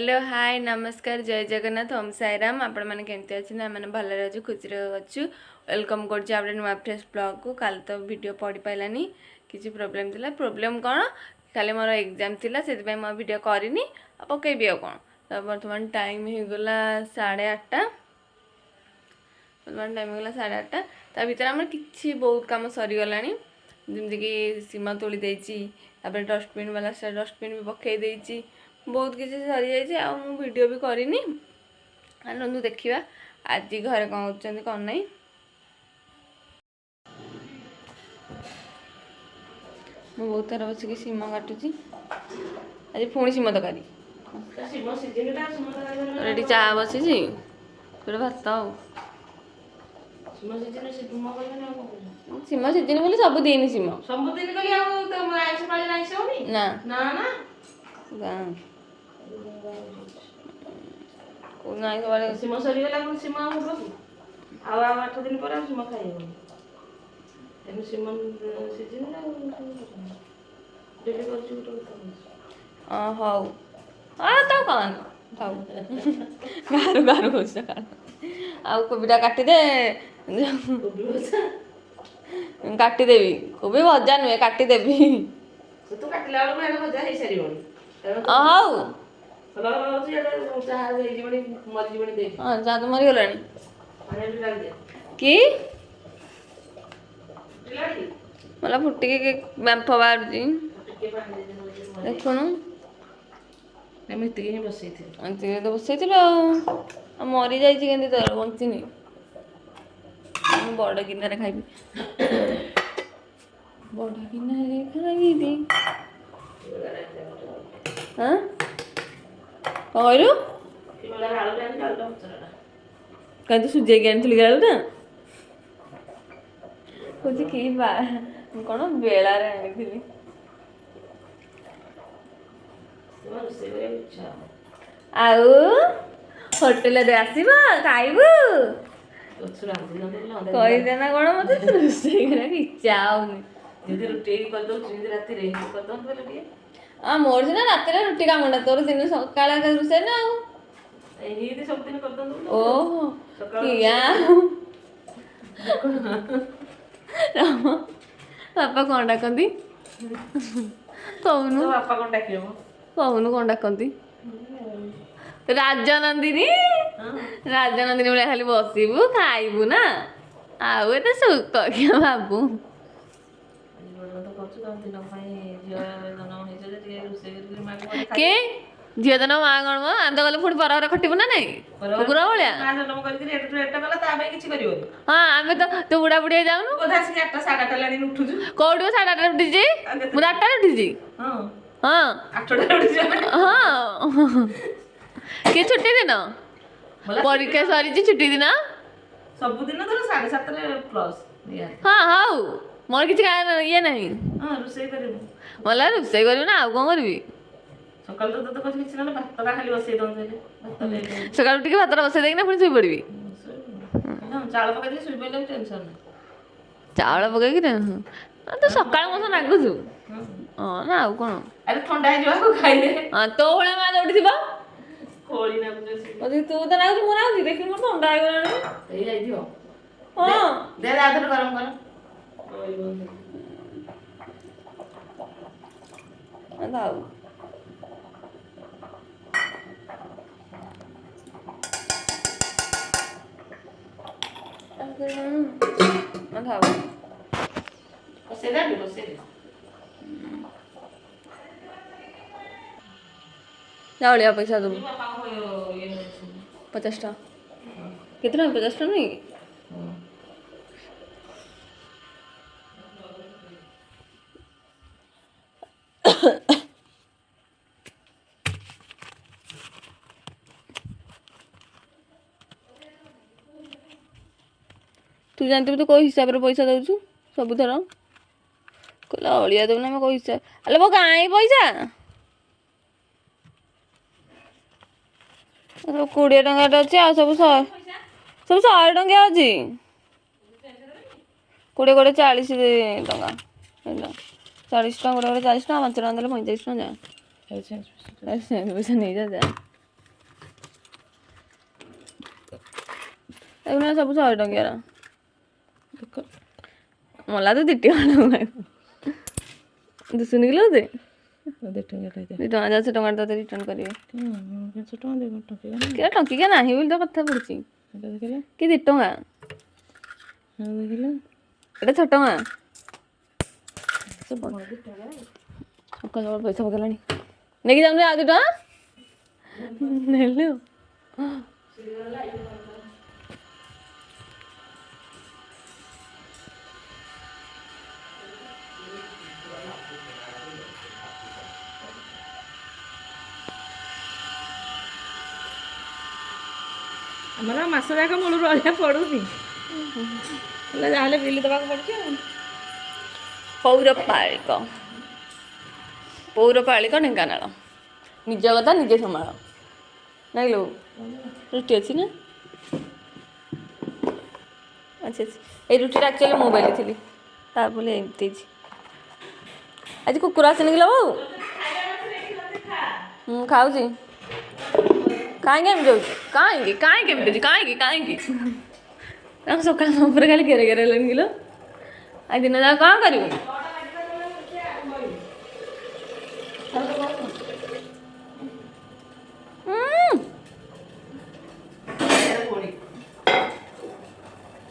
Hello hi नमस्कार जय जगन्नाथ ओम साईराम आपण मैंने केमती अच्छे आम भलरे अच्छे खुशी अच्छु वेलकम कर नुआ फ्रेश ब्लॉग को। कल तो वीडियो पढ़ी पारानी किसी प्रोब्लेम थिला प्रोब्लेम कौन खाली मोर एग्जाम थिला से मो वीडियो करनी पकेबी आ कौन तो बर्तमान टाइम हो गला 8:30 बर्तमान टाइम होगा 8:30 ता भीतर आम कि बहुत कम सरीगला जमीक सीमा तोड़ी देती डस्टबिन वाला डस्टबिन भी पकई बहुत किसी सरी जाइए आ वीडियो भी करनी आनंद देखा आज घरे कौन कर कौन नहीं मु बहुत थर बसिक सीम काटुची आज पुणी सीम तरकारी रेडी चा बसी भात सीम सीजन बोली सब दिन सीम ना सीम सरीगला सीम आउ 8 दिन पर सीम खाई तेणु सीम सीजन डेली कर हौ तो कौन गारू गारू हो आउ कोबीटा काटिदे काटिदेवी कोबी भजा नुहे काटिदेवी तू काटिला बेलू भजा हो सारी हौ हाँ जा तो मरीगला कि मतलब फुटिक बांफ बाहर देखुन तो बसई मरी जाइए तोर बंचनी बड़ गिनारे खाइबी बड़ गिनारे खाइबी हाँ कौन कहीं तो सुझे ज्ञान चली गया ना कुछ कि कौन बेलार आनी आउ होटेल आसब खाइबू कहदेना कौन मत रोषे इच्छा होनी हाँ मोर सीना रात रुटी कामटा तोर दिन सका रोषे ना ओहो बापा कौन डाकती कहूनु कहूनु कौन डाकती राजनंदिनी राजनंदिनी भाई खाली बसबू खाइबू ना आउ एत सुख क्या बाबू के झील जन माँ कौन मो आम तो गले पुणी पर खटबू ना नहीं कुकुर भाया हाँ आम तो बुढ़ा बुढ़ी जाऊनु कौट 8:30 उठी मुझे 8 उठी हाँ हाँ कि छुट्टी दिन परीक्षा सरी छुट्टी दिन सब दिन तो 7:30 प्लस हाँ हाउ मोर किसी ये नहीं मला रोषे कर ना आउ कौन करी सकाल तो किसी ना भात खाली बसई दे सका उठिक भात बसई देना पुणी शुई पड़ी चाउल पकई शुई पड़े टेंशन चाउल पकई तो सका मत नागुचु हाँ ना आउ कौन अरे ठंडा हो खाइले हाँ तो भाया माँ दौड़ी थी खोली ना तू तो नागुच मोर आउची देखी मोर ठंडा हो हाँ दे आधर गरम कर दाऊ जाओ पैसा तुम 50 टा कितना 50 टा नहीं तू जानते तो कोई हिसाब रे पैसा दौचु सब थर कहला अड़िया देव ना कोई हिसाब अरे वो कहीं पैसा सब 20 टंका अच्छे आ सब 100 टंका अच्छी 20 40 टंका 40 टंका 40 टंका 5 टंका देले 45 टंका जा पैसा नहीं जा ଏଗୁଡ଼ା ସବୁ 100 ଟଙ୍କିଆର ଦେଖ ମଲା ତ 2 ଟଙ୍କା ଦୁଶୁନି କିଲୋ ଦେ 2 ଟଙ୍କା ଖାଇଦେ 2 ଟଙ୍କା ଯାଉଛି ଟଙ୍କା ତତେ ରିଟର୍ନ କରିବେ 500 ଟଙ୍କା ଦେବ ଟଙ୍କା କିରା ଟଙ୍କିକା ନାହିଁ ବୋଲି ତ କଥା ପଡ଼ୁଛି ଏଇଟା ଦେଖିଲେ କି 2 ଟଙ୍କା ଦେଖିଲେ ଏଇଟା 6 ଟଙ୍କା ସେ ବଡ଼ 2 ଟଙ୍କା ସକାଳ ସକାଳ ପଇସା ପକେଇଲାଣି ନେଇକି ଯାଉନି ଆଉ 2 ଟଙ୍କା ନେଲୁ ଆମର ମାସ ଯାକ ମୂଳରୁ ରହିବା ପଡ଼ୁନି ହେଲେ ଯାହେଲେ ବିଲ ଦେବାକୁ ପଡ଼ୁଛି ଆଉ ପୌରପାଳିକ ଢେଙ୍କାନାଳ ନିଜ କଥା ନିଜେ ସମ୍ଭାଳ ନାଇଁ ଲୋ ରୁଟି ଅଛି ନା ଆଚ୍ଛା ଏଇ ରୁଟିଟା ଆକ୍ଚୁଆଲି ମୁଁ ବେଲିଥିଲି ତାପରେ ଏମିତି ହେଇଛି ଆଜି କୁକୁର ଆସିନି କିଲୋ ବୋଉ ମୁଁ ଖାଉଛି କାହିଁକି ଏମିତି ହେଉଛି କାହିଁକି ଏମିତି ହେଉଛି କାହିଁକି ତାଙ୍କ ସକାଳ ଉପରେ ଖାଲି ଘେରେ ଘେରେ ହେଲେନି କିଲୋ ଆଜି ଦିନ ଯାକ କ'ଣ କରିବୁ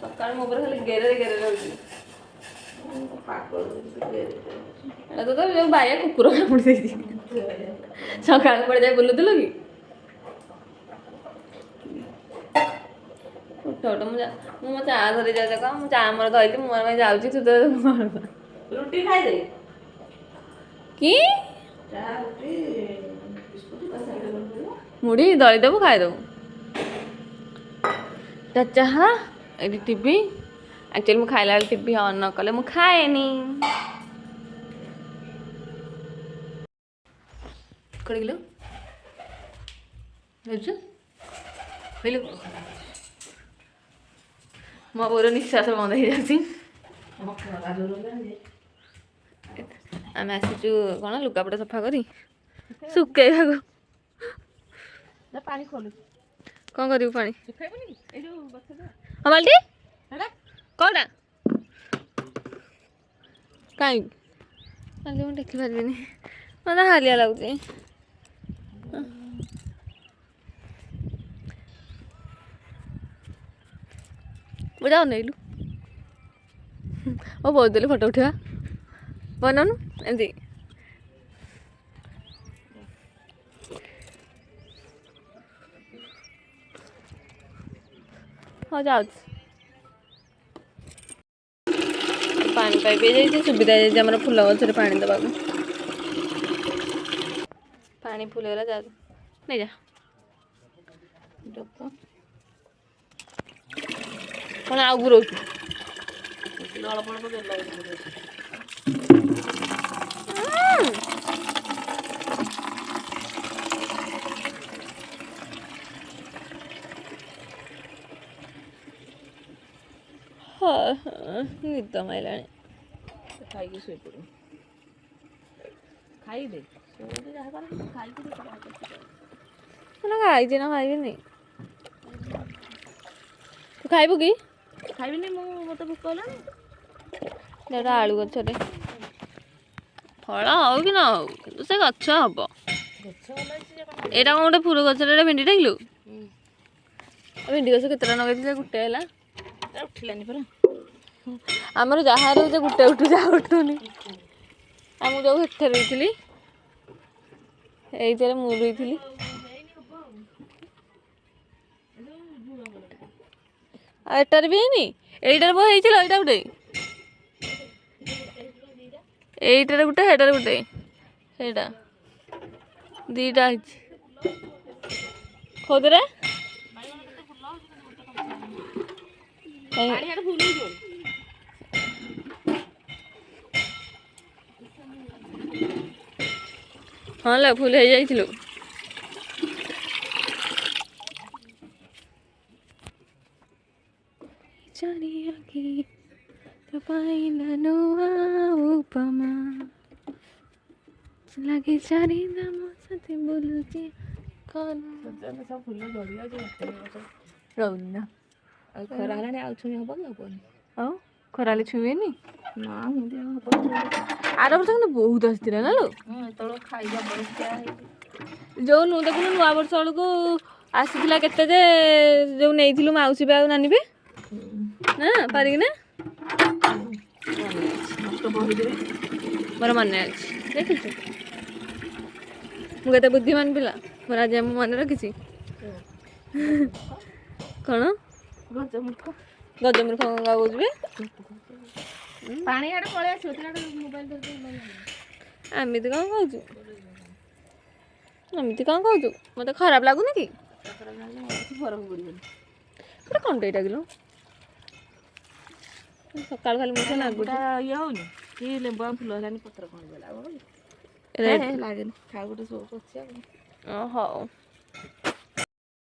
ସକାଳ ମୋ ଉପରେ ଖାଲି ଗେରେ ରହୁଛି ଏଇଟା ତ ଯୋଉ ବାଇଆ କୁକୁର କାମୁଡ଼ି ଦେଇଛି ସକାଳ କୁଆଡ଼େ ଯାଇ ବୁଲୁଥିଲୁ କି ଉଠ ମୁଁ ମୋ ଚା ଧରି ଯାଉଛି କଣ ମୁଁ ଚା ମୋର ଧରିଲି ମୁଁ ପାଇଁ ଯାଉଛି ତୁ ତ ରୁଟି ଖାଇଦେ କି ଚାହା ରୁଟି ବିସ୍କୁଟ ମୁଢ଼ି ଦଳିଦେବୁ ଖାଇଦେବୁ ତା ଚାହା ଏଠି ଟିଭି ଆକ୍ଚୁଆଲି ମୁଁ ଖାଇଲା ବେଳେ ଟିଭି ଅନ୍ ନ କଲେ ମୁଁ ଖାଏନି କୋଡ଼ିଏ କିଲୋ କହିଲୁ ମୋ ବୋଉର ନିଶ୍ୱାସ ବନ୍ଦ ହେଇଯାଉଛି ଆମେ ଆସିଛୁ କ'ଣ ଲୁଗାପଟା ସଫା କରି ଶୁଖେଇବାକୁ ପାଣି ଖୋଲୁ କ'ଣ କରିବୁ ପାଣି ଶୁଖେଇବୁନି ଏଇ ଯୋଉ ଗଛଟା ହଁ ବାଲ୍ଟି ହେଲା କ'ଣଟା କାହିଁକି କାଲି ମୁଁ ଟେକି ପାରିବିନି ମୋତେ ହାଲିଆ ଲାଗୁଛି ବୁଝା ଅନେଇଲୁ ଓ ବହୁତ ଦେଲି ଫଟୋ ଉଠିବା ବନଉନୁ ଏମିତି ହଁ ଯାଉଛି ପାଣି ପାଇପ୍ ହେଇଯାଇଛି ସୁବିଧା ହେଇଯାଇଛି ଆମର ଫୁଲ ଗଛରେ ପାଣି ଦେବାକୁ ପାଣି ଫୁଲ ହେଇଗଲା ଯାଉଛି ନେଇଯା କ'ଣ ଆଉ ଗୁରଉଛୁ ଅଳ୍ପ ଅଳ୍ପ ଦେଲ ନିଦ ମାଇଲାଣି ଖାଇକି ଶୋଇପଡ଼ିବୁ ଖାଇଦେ ଶୋଇଲେ ଯାହା କର ଖାଇକି ଖାଇଛି ନା ଖାଇବିନି ତୁ ଖାଇବୁ କି ଖାଇବିନି ମୁଁ ମୋତେ ଭୋକ ହେଲାଣି ଏଇଟା ଆଳୁ ଗଛରେ ଫଳ ହଉ କି ନ ହଉ କିନ୍ତୁ ସେ ଗଛ ହବ ଏଇଟା କ'ଣ ଗୋଟେ ଫୁଲ ଗଛରେ ଏଇଟା ଭେଣ୍ଡି ଡାକିଲୁ ଭେଣ୍ଡି ଗଛ କେତେଟା ଲଗେଇଥିଲେ ଗୋଟେ ହେଲା ଉଠିଲାନି ପରା ଆମର ଯାହା ରହୁଛି ଗୋଟେ ଉଠୁଛି ଆଉ ଉଠୁନି ଆଉ ମୁଁ ଯେଉଁ ହେଠାରେ ରହିଥିଲି ଏଇଥିରେ ମୁଁ ରହିଥିଲି ଆଉ ଏଟାରେ ବି ହେଇନି ଏଇଟାରେ ବୋ ହେଇছিল ଏଇଟା ଗୋଟେ ଏଇଟାରେ ଗୋଟେ ସେଇଟାରେ ଗୋଟେ ସେଇଟା ଦୁଇଟା ହେଇଛି ଖୋଦରେ ହଁ ଲୋ ଫୁଲ ହେଇଯାଇଥିଲୁ ଉପମା ଲାଗି ଚାରି ଦାମ ସାଥେ ବୁଲୁଛି ସବୁ ଫୁଲ ଝଡ଼ିଯାଉଛି ରହୁନି ଆଉ ଖରା ହେଲାଣି ଆଉ ଛୁଇଁ ହବ କି ହବନି? ଆଉ ଖରାଲେ ଛୁଇଁବେନି? ନା ଏମିତି ହବନି। ଆର ବର୍ଷ କିନ୍ତୁ ବହୁତ ଆସିଥିଲା ନା ଲୋ? ଏତେବେଳେ ଖାଇବା ବଳିଷ୍ଠା ହେଇଛି। ଯୋଉ ଦେଖୁନୁ ନୂଆ ବର୍ଷ ବେଳକୁ ଆସିଥିଲା କେତେ ଯେ ଯୋଉ ନେଇଥିଲୁ ମାଉସୀ ବା ଆଉ ନାନୀ ବେ ନା ପାରିକିନା ମୋର ମନେ ଅଛି ଦେଖିଛୁ ମୁଁ କେତେ ବୁଦ୍ଧିମାନ ପିଲା ମୋର ଆଜି ମୁଁ ମନେ ରଖିଛି କ'ଣ ଗଜମୂର୍ଖ ଗଜମୂର୍ଖ ଗଙ୍ଗା କହୁଛୁ ବେ ପାଣି ଆଡ଼େ ପଳେଇ ଆସିବ ମୋବାଇଲ ଧରିକି ଏମିତି କ'ଣ କହୁଛୁ ଏମିତି କ'ଣ କହୁଛୁ ମୋତେ ଖରାପ ଲାଗୁନି କି ଫରକ ପଡ଼ିବନି। ଗୋଟେ କ'ଣ ଏଇଟା କିଲୋ ସକାଳୁ ଖାଲି ମୋତେ ଲାଗୁଛି ଇଏ ହଉନି କି ଲେମ୍ବୁ ଆଉ ଫୁଲ ହେଲାନି ପତ୍ର କ'ଣ ହେଇଗଲା ଲାଗେନି ଖାଉ ଗୋଟେ ସୋପ ଅଛି ଆଉ ହଉ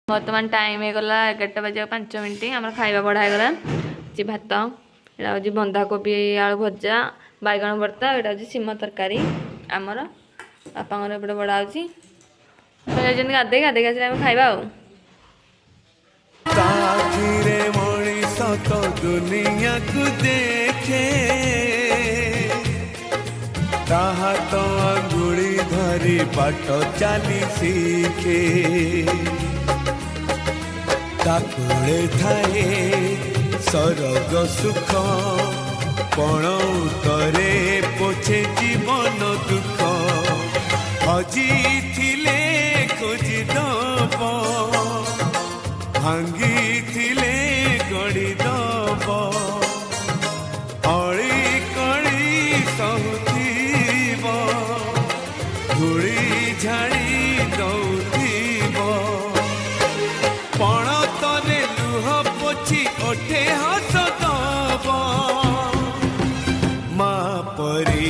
ବର୍ତ୍ତମାନ ଟାଇମ୍ ହେଇଗଲା 11ଟା ବାଜିବାକୁ 5 ମିନିଟ୍ ଆମର ଖାଇବା ବଢ଼ା ହେଇଗଲା ହେଉଛି ଭାତ ଏଇଟା ହେଉଛି ବନ୍ଧାକୋବି ଆଳୁ ଭଜା ବାଇଗଣ ଭର୍ତ୍ତା ଏଇଟା ହେଉଛି ସିମ ତରକାରୀ ଆମର ବାପାଙ୍କର ଏପଟେ ବଢ଼ା ହେଉଛି ଯାଇଛନ୍ତି ଗାଧେଇକି ଆସିଲେ ଆମେ ଖାଇବା ଆଉ କାହିଁରେ ମଣିଷ ତ ଦୁନିଆକୁ ଦେଖେ ତାହା ତ ଆଙ୍ଗୁଳି ଧରି ବାଟ ଚାଲି ଶିଖେ ତାକୁଳେ ଥାଏ ସରଗ ସୁଖ ପଣ ଉତରେ ପୋଛେ ଜୀବନ ଦୁଃଖ ହଜିଥିଲେ ଖୋଜିଦବ ଭାଙ୍ଗିଥିଲେ ଗଢ଼ିଦବ ଅଳି କଳି ସହୁଥିବ ଧୂଳି ଝାଡ଼ି ଦଉଥିବ ପଣତରେ ଲୁହ ପୋଛି ଓଠେ ହସ ଦବ ମା ପରି